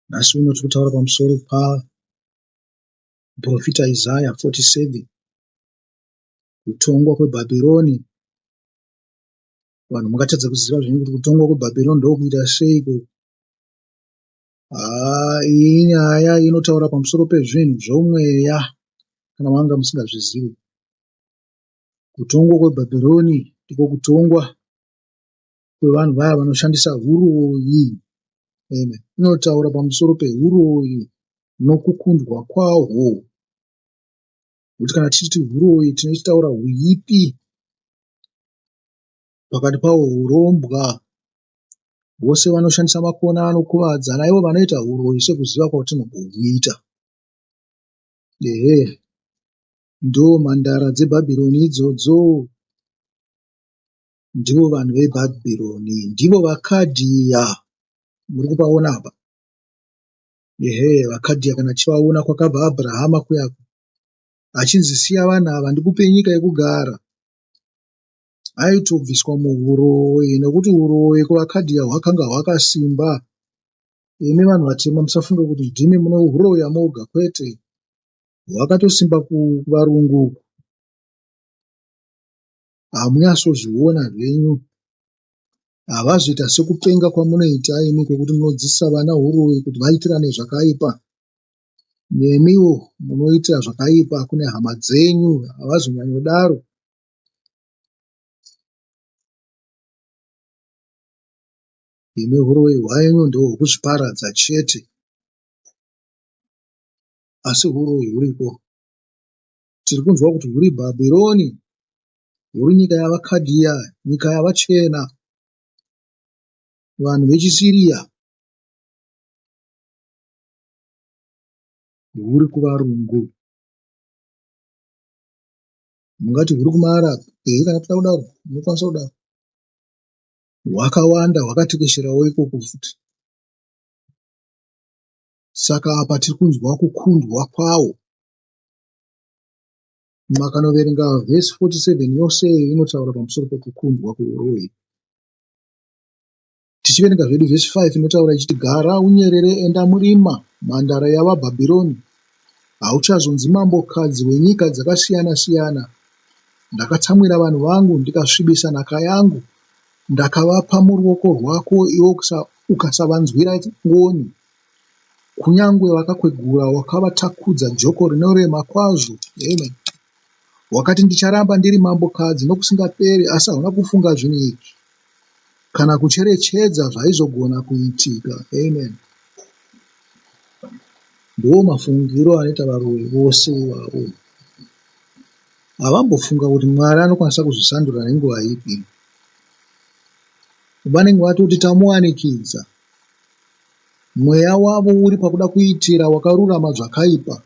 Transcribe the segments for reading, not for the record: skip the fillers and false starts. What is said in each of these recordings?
Nhasi uno tiri kutaura pamusoro paprofita Isaiah 47, kutongwa kwebhabhironi. Vanhu mungatadza kuziva zvinhu kuti kutongwa kwebhabhironi ndokuita seiko. Iyi inyaya inotaura pamusoro pezvinhu zvomweya, kana manga musingazvizivi. Kutongwa kwebhabhironi ndiko kutongwa kwevanhu vaya vanoshandisa huroyi. Inotaura pamusoro pehuroyi nokukundwa kwahwo. Kuti kana tichiti huroyi tinotaura huipi pakati pahwo hurombwa. Vose vanoshandisa makona anokuvadza, naivo vanoita huroyi sekuziva kwatinombohuita. Ndo mhandara dzebhabhironi idzodzo. Ndivo vanhu vebhabhironi, ndivo vaKadhia muri kuvaona apa. VaKadhia kana tichivaona kwakabva Abhurahama kuyako achinzi siya vanhu ava ndikupe nyika yekugara. Aitobviswa muhuroyi nekuti huroyi kuvaKadhia hwakanga hwakasimba. Imi vanhu vatema musafunga kuti ndimi munohuroya moga, kwete. Hwakatosimba kuvarungu. Hamunyatsozviona zvenyu. Havazoita sekupenga kwamunoita imi kwekuti munodzidzisa vana huroyi kuti vaitirane zvakaipa. Nemiwo munoita zvakaipa kune hama dzenyu, havazonyanyodaro. Imi huroyi hwenyu ndohwekuzviparadza chete. Asi huroyi huripo. Tiri kunzwa kuti huri Bhabhironi, huri nyika yavaKadhia, nyika yavachena, vanhu vechiSiriya. Huri kuvarungu. Mungati huri kumaArabhu. Kana toda kudaro munokwanisa kudaro. Hwakawanda, hwakatekesherawo ikoko futi. Saka apa tiri kunzwa kukundwa kwawo. Makanoverenga vhesi 47 yose inotaura pamusoro pekukundwa kwehuroyi. Tichiverenga zvedu vhesi 5 inotaura ichiti, gara unyerere, enda murima, mhandara yavaBhabhironi. Hauchazonzi mambokadzi wenyika dzakasiyana siyana. Ndakatsamwira vanhu vangu ndikasvibisa nhaka yangu. Ndakavapa muruoko rwako, iwe ukasavanzwira ngoni. Kunyangwe vakakwegura wakavatakudza joko rinorema kwazvo. Amen. Wakati ndicharamba ndiri mambokadzi nokusingaperi, asi hauna kufunga zvinhu izvi kana kucherechedza zvaizogona kuitika. Amen. Ndo mafungiro anoita varoyi vose ivavo. Havambofunga kuti Mwari anokwanisa kuzvisandura nenguva ipi. Vanenge vatoti tamuwanikidza. Mweya wavo uri pakuda kuitira wakarurama zvakaipa.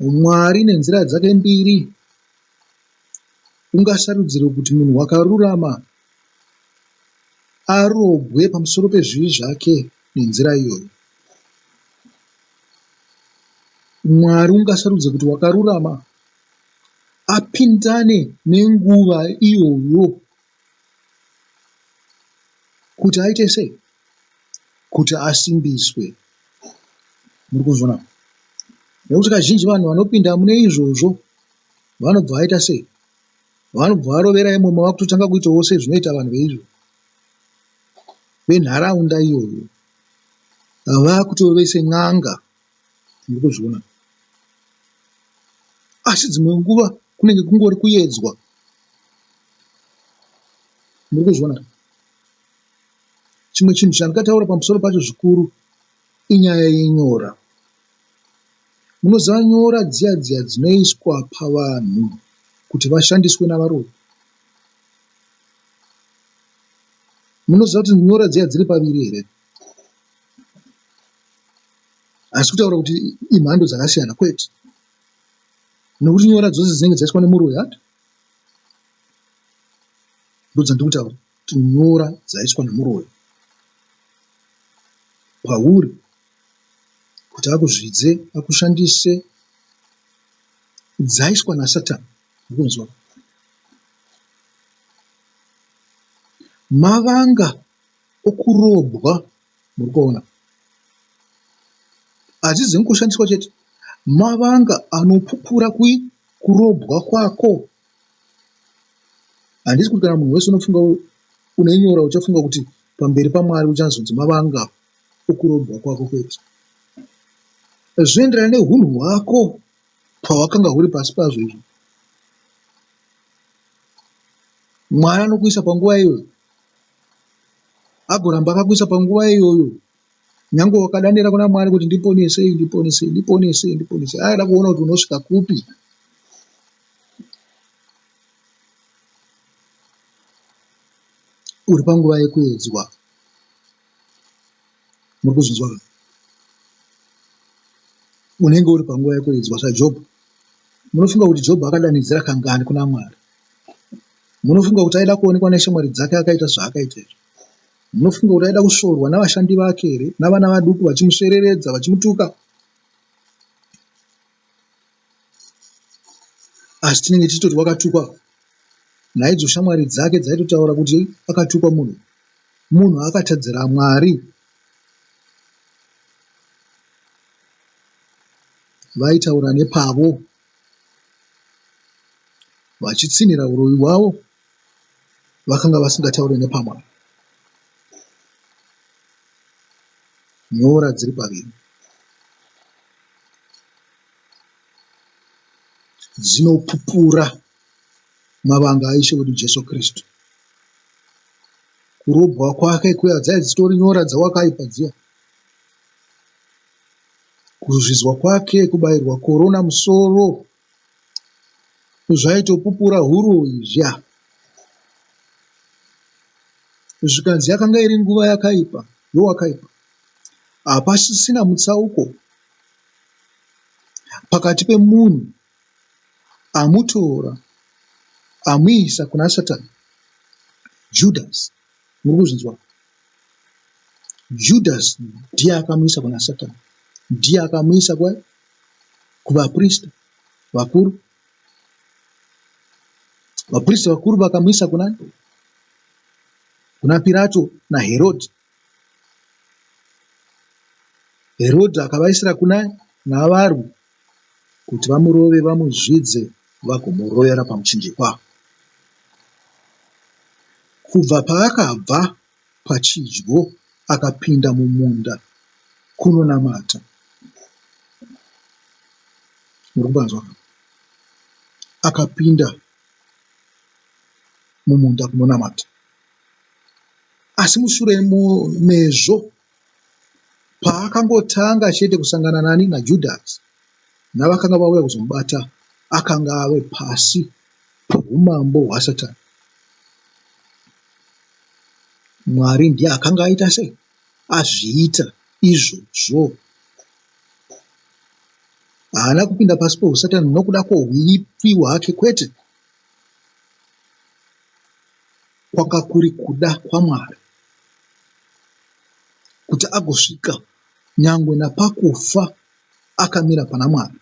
Mwari nenzira dzake mbiri. Ungasarudzire kuti munhu wakarurama arobwe pamusoro pezvivi zvake nenzira iyoyo. Mwari ungasarudze kuti wakarurama apindane nenguva iyoyo kuti aite sei? Kuti asimbiswe. Muri kuzvona? Nekuti kazhinji vanhu vanopinda mune izvozvo vanobva vaita sei? Vanobva varovera imwe mavakutotanga kuitawo sezvinoita vanhu veizvo venharaunda iyoyo. Vakutove sen'anga. Muri kuzviona? Asi dzimwe nguva kunenge kungori kuedzwa. Muri kuzviona? Chimwe chinhu chandikataura pamusoro pacho zvikuru inyaya yenyora. Munoziva nyora dziya dzinoiswa pavanhu kuti vashandiswe navaroyi. Munoziva kuti nyora dziya dziri paviri here? Asi kutaura kuti imhando dzakasiyana, kwete. Nokuti nyora dzose dzinenge dzaiswa nemuroyi hati. Ndodzandiri kutaura kuti nyora dzaiswa nemuroyi pauri kuti akuzvidze, akushandise, dzaiswa naSatani. Mukunzwa? Mavanga okurobwa muri kuona. Hadzidzi kushandiswa chete, mavanga anopupura kurobwa kwako. Handisi kuti kana munhu wese unofunga uneinyora uchafunga kuti pamberi paMwari uchanzonzi mavanga okurobwa kwako kwete. Zvinoenderana neunhu hwako pawakanga huri pasi pazvo izvi. Mwari anokuisa panguva iyoyo, agoramba akakuisa panguva iyoyo. Nyange wakadanira kuna Mwari kuti ndiponesei, ndiponesei, ndiponesei, ndiponesei, aida kuona kuti unosvika kupi. Uri panguva yekuedzwa. Muri kuzvinzwa? Unenge uri panguva yekuedzwa saJobho. Munofunga kuti Jobho akadanidzira kangani kuna Mwari? Munofunga kuti aida kuonekwa neshamwari dzake akaita zvaakaita izvo? Munofunga kuti aida kusvorwa navashandi vake here, navana vaduku vachimusereredza vachimutuka? Asi tinenge tichitoti wakatukwa. Naidzo shamwari dzake dzaitotaura kuti akatukwa munhu. Munhu akatadzira Mwari. Vaitaura nepavo vachitsinira uroyi hwavo, vakanga vasingataure nepaMwari. Nyora dziri paviri dzinopupura mavanga aishe wedu Jesu Kristu. Kurobwa kwake kuya dzai dzitori nyora dzawakaipa dziya. Kuzvizwa kwake, kubayirwa korona musoro, zvaitopupura uroyi zviya. Zvikanzi yakanga iri nguva yakaipa, yowakaipa. Hapasisina mutsauko pakati pemunhu amutora amuisa kuna Satani. Judas, muri kuzvinzwa? Judas ndiye akamuisa kuna Satani. Ndiye akamuisa kuvaprista vakuru. Vaprista vakuru vakamuisa kuna Pirato naHerodhi. Herodhi akavaisira navarwi kuti vamurove, vamuzvidze, vagomurovera pamuchinjikwa. Kubva paakabva pachidyo akapinda mumunda kunonamata. Murubanzwa, akapinda mumunda kunonamata. Asi mushure mezvo, paakangotanga chete kusangana naJudhasi navakanga vauya kuzomubata, akanga ave pasi peumambo hwaSatani. Mwari ndiye akanga aita sei? Azviita izvozvo. Haana kupinda pasi peHusatani nokuda kwohuipi hwake, kwete. Kwanga kuri kuda kwaMwari kuti agosvika nyangwe napakufa akamira pana Mwari.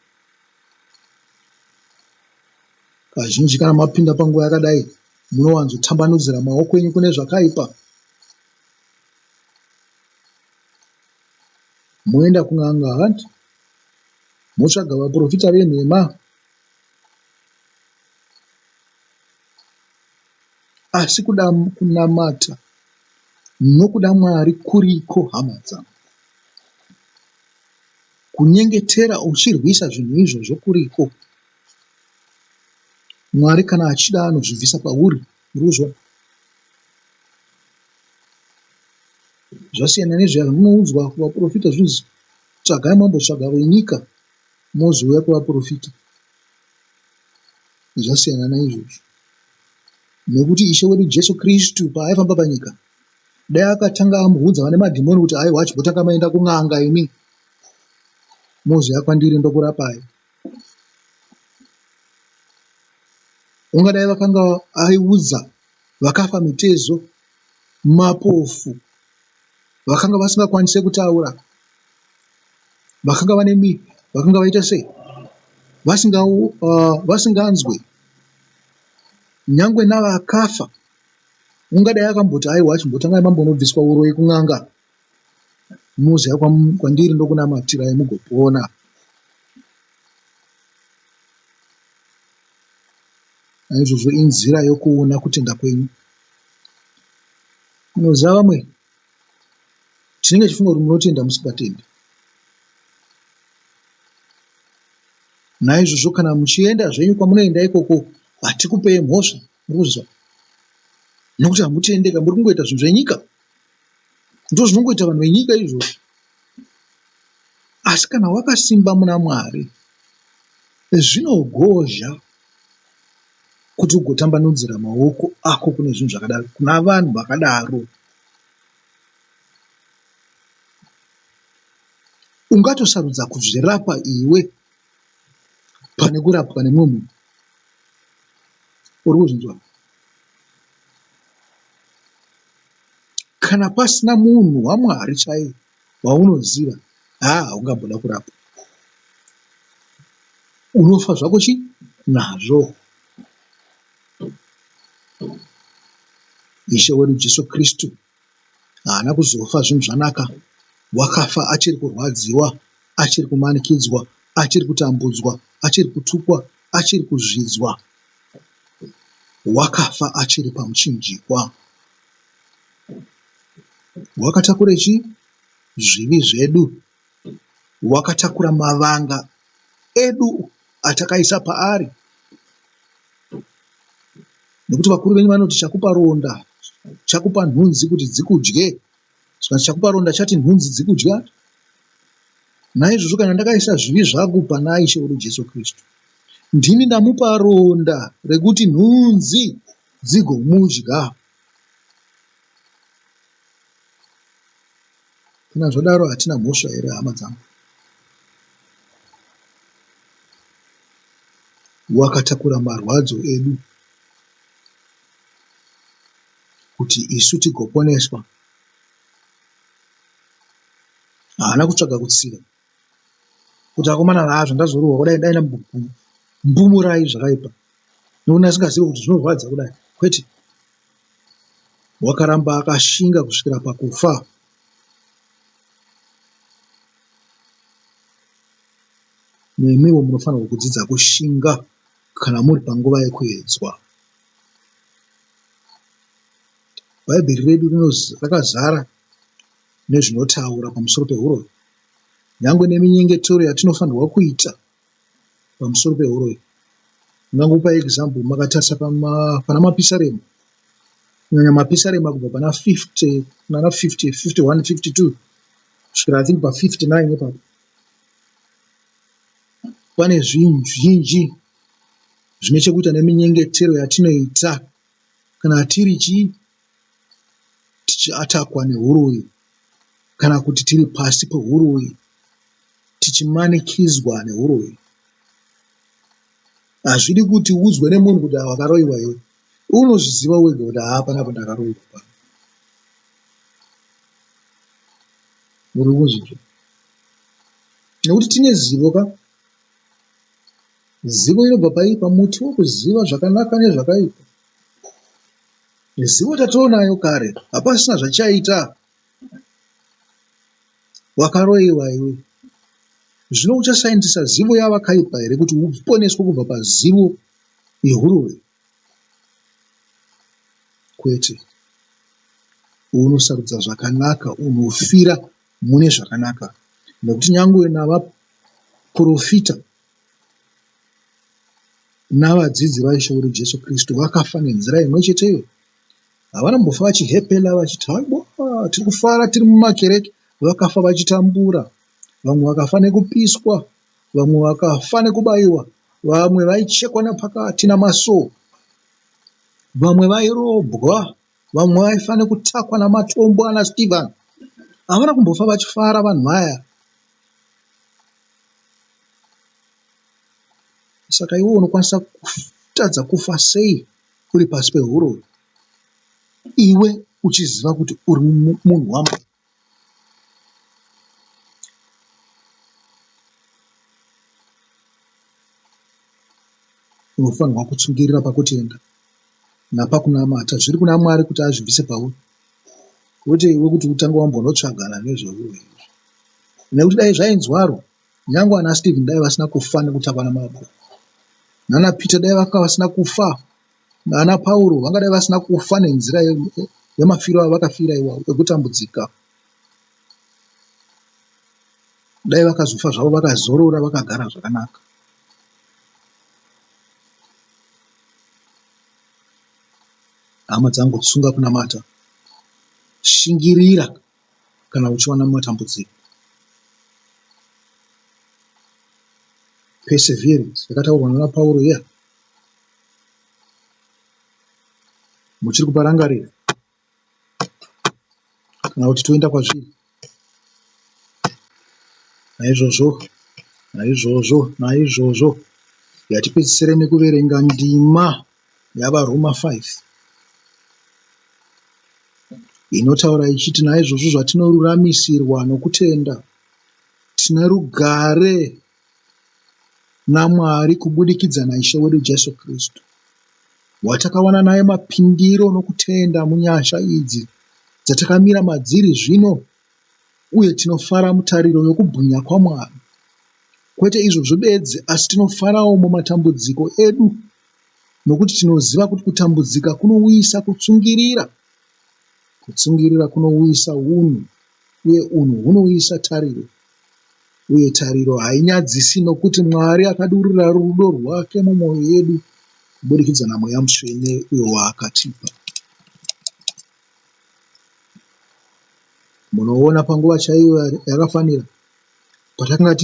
Kazhinji kana mapinda panguva yakadai, munowanzotambanudzira maoko enyu kune zvakaipa. Moenda kun'anga hanti, motsvaga vaprofita venhema. Asi kuda kunamata nokuda Mwari kuriko, hama dzangu. Kunyengetera uchirwisa zvinhu izvozvo kuriko. Mwari kana achida anozvibvisa pauri. Muruzwa? Zvasiyana nezvamunoudzwa kuvaprofita zvinzi, tsvagai mambotsvaga venyika mozouya kuvaprofita. Zvasiyana naizvozvo. Nekuti Ishe wedu Jesu Kristu paaifamba panyika, dai akatanga amuudza vane madhimoni kuti aiwa chimbotanga maenda kun'anga imi, mozouya kwandiri ndokurapai. Ungadai vakanga aiudza vakafa mitezo, mapofu, vakanga vasingakwanise kutaura, vakanga vaita sei, vasinganzwe, nyangwe navakafa. Ungadai akamboti aiwa chimbotanga mambonobviswa uroyi kun'anga. muziya kwandiri ndokunamatirai mugopona. Naizvozvo inzira yokuona kutenda kwenyu. Munoziva vamwe tinenge tichifunga kuti munotenda musingatendi. Naizvozvo kana muchienda zvenyu kwamunoenda ikoko hatikupei mhosva, murikuzwa, nokuti hamutendeka, muri kungoita zvinhu zvenyika. Ndo zvinongoita vanhu venyika izvozvo. Asi kana wakasimba muna Mwari, zvinogozha kuti ugotambanudzira maoko ako kune zvinhu zvakadaro, kuna vanhu vakadaro. Ungatosarudza kuzvirapa iwe pane kurapwa nemumwe munhu. Uri kuzvinzwa? Kana pasina munhu waMwari chaiye waunoziva, haungamboda kurapwa. Unofa zvako nazvo. Ishe wedu Jesu Kristu haana kuzofa zvinhu zvanaka. Wakafa achiri kurwadziwa, achiri kumanikidzwa, achiri kutambudzwa, achiri kutukwa, achiri kuzvidzwa. Wakafa achiri pamuchinjikwa. Wakatakura zvivi zvedu. Wakatakura mavanga edu atakaisa paari. Nekuti vakuru venyu vanoti chakupa ronda, chakupa nhunzi kuti dzikudye. Saka chakupa ronda chati nhunzi dzikudya. Naizvozvo kana ndakaisa zvivi zvangu pana Ishe wedu Jesu Kristu, ndini ndamupa ronda rekuti nhunzi dzigomudya. Kana zvadaro hatina mhosva here, hama dzangu? Wakatakura marwadzo edu kuti isu tigoponeswa. Haana kutsvaga kutsiva kuti akomana nazvo ndazorohwa kudai daina mbumurai zvakaipa nokuti asingazivi kuti zvinorwadza kudai. Kwete, wakaramba akashinga kusvikira pakufa. Nemiwo munofanirwa kudzidza kushinga kana muri panguva yekuedzwa. Bhaibheri redu rakazara nezvinotaura pamusoro pehuroi, nyangwe neminyengetero yatinofanirwa kuita pamusoro pehuroi. Ndangokupa example, makatarisa pana mapisarema, kunyanya mapisarema kubva pana 50, pana 50, 51, 52 kusvikira I think pa 59 ipapo. Pane zvinhu zvizhinji zvine chekuita neminyengetero yatinoita kana tichiatakwa nehuroi, kana kuti tiri pasi pehuroi, tichimanikidzwa nehuroi. Hazvidi kuti udzwe nemunhu kuti wakaroiwa iwe. Unozviziva wega kuti hapana pandakaroiwa pano. Muri kuzvinzwa? Nekuti tine zivo zivo inobva pamuti wokuziva zvakanaka nezvakaipa. Zivo tatoonayo kare, hapasina zvachaita. Wakaroiwa iwe. Zvino uchashandisa zivo yavakaipa here kuti uponeswe kubva pazivo yehuroi? Kwete. Unosarudza zvakanaka, unofira mune zvakanaka. Nekuti nyangwe navaprofita navadzidzi vaIshe wedu Jesu Kristu vakafa nenzira imwe cheteyo. Havanambofa vachihepela vachiti tiri kufara tiri mumakereke. Vakafa vachitambura. Vamwe vakafa nekupiswa, vamwe vakafa nekubayiwa, vamwe vaichekwa napakati namasoo, vamwe vairobwa, vamwe vaifa nekutakwa namatombo ana Stephen. Havana kumbofa vachifara vanhu vaya. Saka iwe unokwanisa kutadza kufa sei uri pasi pehuroi, iwe uchiziva kuti uri munhu waMwari. Unofanirwa kutsungirira pakutenda napakunamata zviri kuna Mwari kuti azvibvise pauri, kwete iwe kuti utange wambonotsvagana nezveuroi izvi. nekuti dai zvainzwaro nyangwe ana Stephen dai vasina kufa nekuti hapana mabwe, nana Peter dai vanga vasina kufa, nana Pauro vangadai vasina kufa nenzira yemafiro avakafira iwawo ekutambudzika. Dai vakazofa zvavo vakazorora vakagara zvakanaka. Hama dzangu, tsunga kunamata, shingirira kana uchiwana matambudziko. Perseverance yakataurwa nana Pauro iya. Muchiri kuparangarira kana kuti toenda kwazviri. Naizvozvo yatipedzisire nekuverenga ndima yavaRoma 5 inotaura ichiti, naizvozvo zvatinoruramisirwa nokutenda tine rugare naMwari kubudikidza naIshe wedu Jesu Kristu, watakawana naye mapindiro nokutenda munyasha idzi dzatakamira madziri zvino, uye tinofara mutariro yokubwinya kwaMwari. Kwete izvozvo bedzi, asi tinofarawo mumatambudziko edu, nokuti tinoziva kuti kutambudzika kunouyisa kutsungirira, kutsungirira kunouyisa unhu, uye unhu hunouyisa tariro, uye tariro hainyadzisi, nokuti Mwari akadurura rudo rwake mumwoyo yedu kubudikidza naMweya Mutsvene uyo waakatipa. Munoona panguva chaiyo yakafanira, patakanga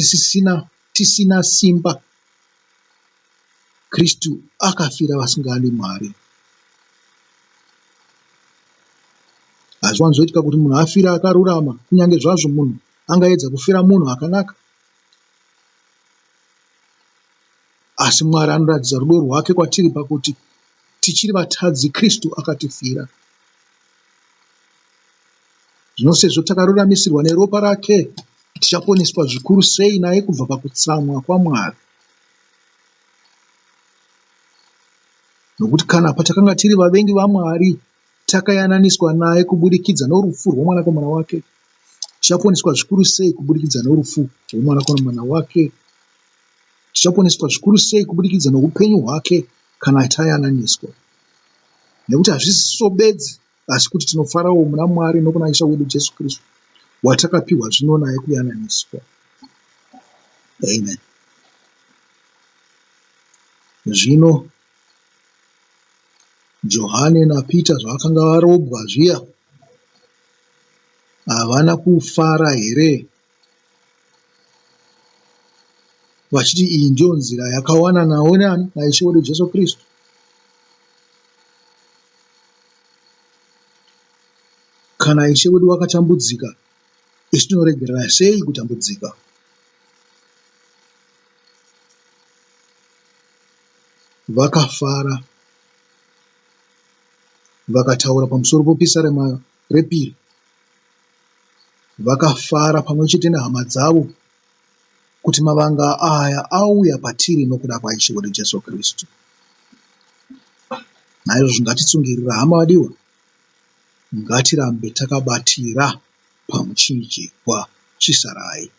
tisina simba, Kristu akafira vasingadi Mwari. Hazviwanzoitika kuti munhu afira akarurama, kunyange zvazvo munhu angaedza kufira munhu akanaka, asi Mwari anoratidza rudo rwake kwatiri pakuti tichiri vatadzi Kristu akatifira. Zvino sezvo takaruramisirwa neropa rake, tichaponeswa zvikuru sei naye kubva pakutsamwa kwaMwari. Nokuti kana patakanga tiri vavengi vaMwari, takayananiswa naye kubudikidza norufu rwomwanakomana wake, tichaponeswa zvikuru sei kubudikidza norufu rwomwanakomana wake, tichaponeswa zvikuru sei kubudikidza noupenyu hwake kana tayananiswa. Nekuti hazvisiso bedzi, asi kuti tinofarawo muna Mwari nokuna Ishe wedu Jesu Kristu, watakapiwa zvino naye kuyananiswa. Amen. Zvino Johani naPeter zvavakanga varobwa zviya, havana kufara here, vachiti iyi ndiyo nzira yakawana naonani naIshe wedu Jesu Kristu? Kana Ishe wedu wakatambudzika, isu tinoregerera sei kutambudzika? Vakafara, vakataura pamusoro popisarema repiri, vakafara pamwe chete nehama dzavo kuti mavanga aya auya patiri nokuda kwaIshe wedu Jesu Kristu. Naizvozvo ngatitsungirira, hama vadiwa, ngatirambe takabatira pamuchinjikwa chisarai.